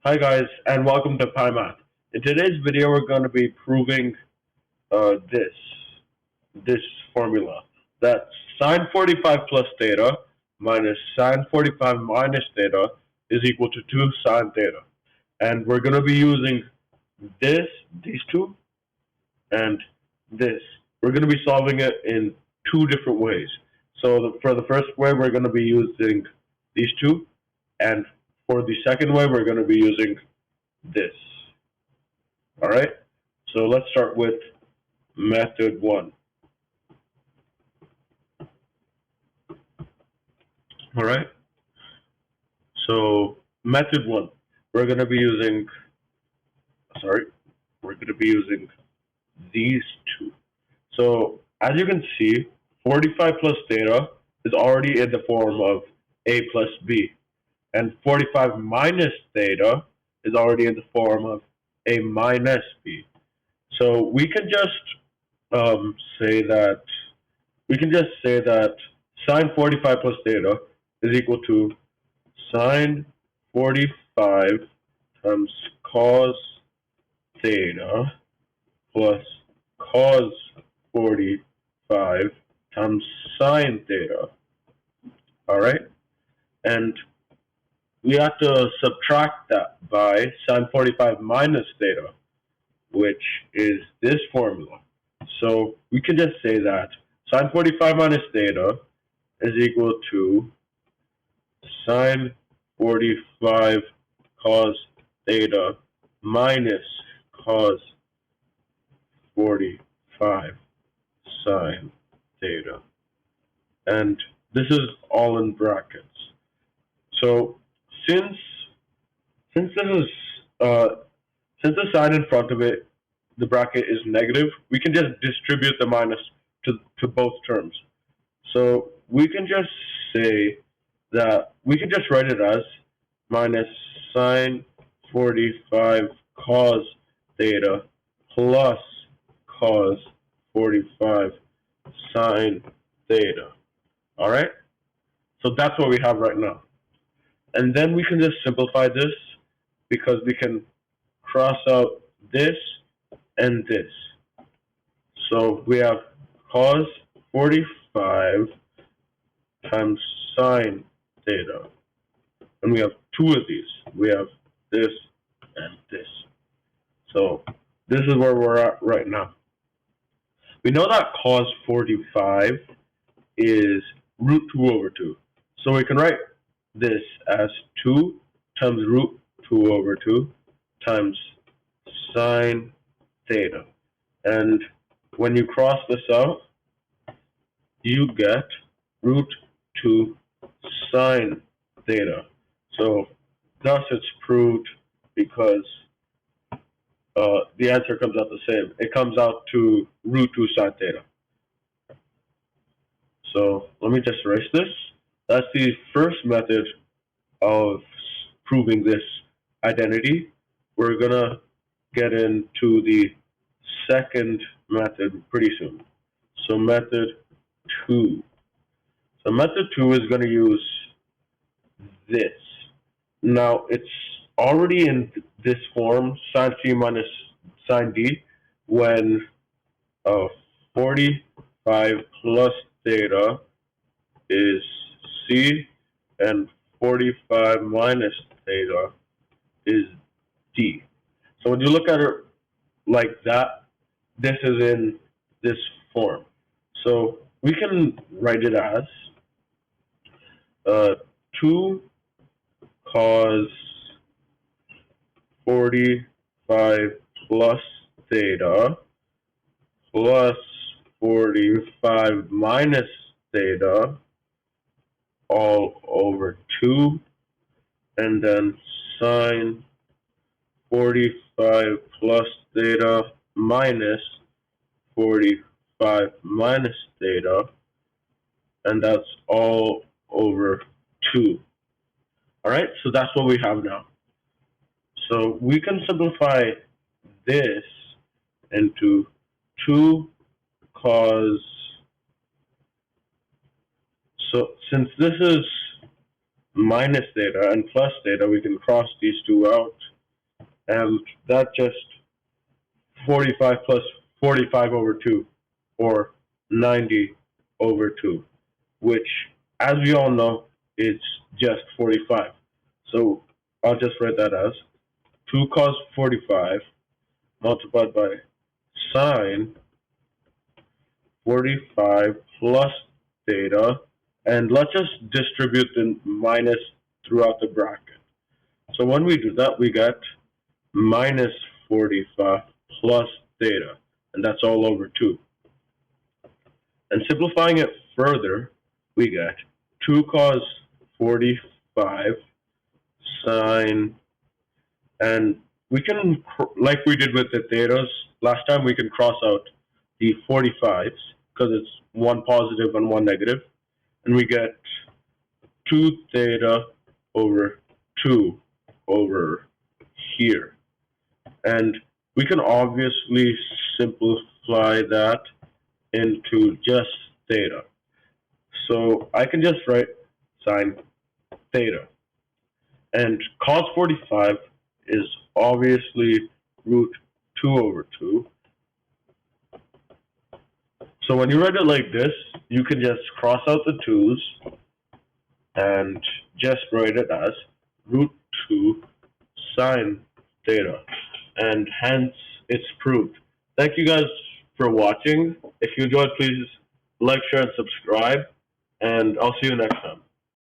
Hi guys, and welcome to PyMath. In today's video, we're going to be proving this formula that sine 45 plus theta minus sine 45 minus theta is equal to 2 sine theta. And we're going to be using these two, and this. We're going to be solving it in two different ways. So for the first way, we're going to be using these two, and for the second way, we're going to be using this. All right, so let's start with method 1. All right, so method 1, we're going to be using these two. So as you can see, 45 plus theta is already in the form of a plus b, and 45 minus theta is already in the form of a minus b. So we can just say that sine 45 plus theta is equal to sine 45 times cos theta plus cos 45 times sine theta. All right, and we have to subtract that by sine 45 minus theta, which is this formula. So we can just say that sine 45 minus theta is equal to sine 45 cos theta minus cos 45 sine theta. And this is all in brackets. So since the sign in front of it, the bracket is negative, we can just distribute the minus to both terms. So we can just say that we can just write it as minus sine 45 cos theta plus cos 45 sine theta. All right? So that's what we have right now. And then we can just simplify this because we can cross out this and this. So we have cos 45 times sine theta. And we have two of these. We have this and this. So this is where we're at right now. We know that cos 45 is root 2 over 2. So we can write this as 2 times root 2 over 2 times sine theta. And when you cross this out, you get root 2 sine theta. So thus it's proved because the answer comes out the same. It comes out to root 2 sine theta. So let me just erase this. That's the first method of proving this identity. We're going to get into the second method pretty soon. So method 2. So method 2 is going to use this. Now it's already in this form, sine c minus sine d, when 45 plus theta is c and 45 minus theta is d. So when you look at it like that, this is in this form. So we can write it as 2 cos 45 plus theta plus 45 minus theta all over 2, and then sine 45 plus theta minus 45 minus theta, and that's all over 2. All right, so that's what we have now. So we can simplify this into 2 cos. So since this is minus theta and plus theta, we can cross these two out. and that just 45 plus 45 over 2, or 90 over 2, which, as we all know, is just 45. So I'll just write that as 2 cos 45 multiplied by sine 45 plus theta, and let's just distribute the minus throughout the bracket. So when we do that, we get minus 45 plus theta, and that's all over 2. And simplifying it further, we get 2 cos 45 sine, and we can, like we did with the thetas last time, we can cross out the 45s because it's one positive and one negative, and we get 2 theta over 2 over here. And we can obviously simplify that into just theta. So I can just write sine theta. And cos 45 is obviously root 2 over 2. So when you write it like this, you can just cross out the 2's and just write it as root 2 sine theta. And hence, it's proved. Thank you guys for watching. If you enjoyed, please like, share, and subscribe. And I'll see you next time.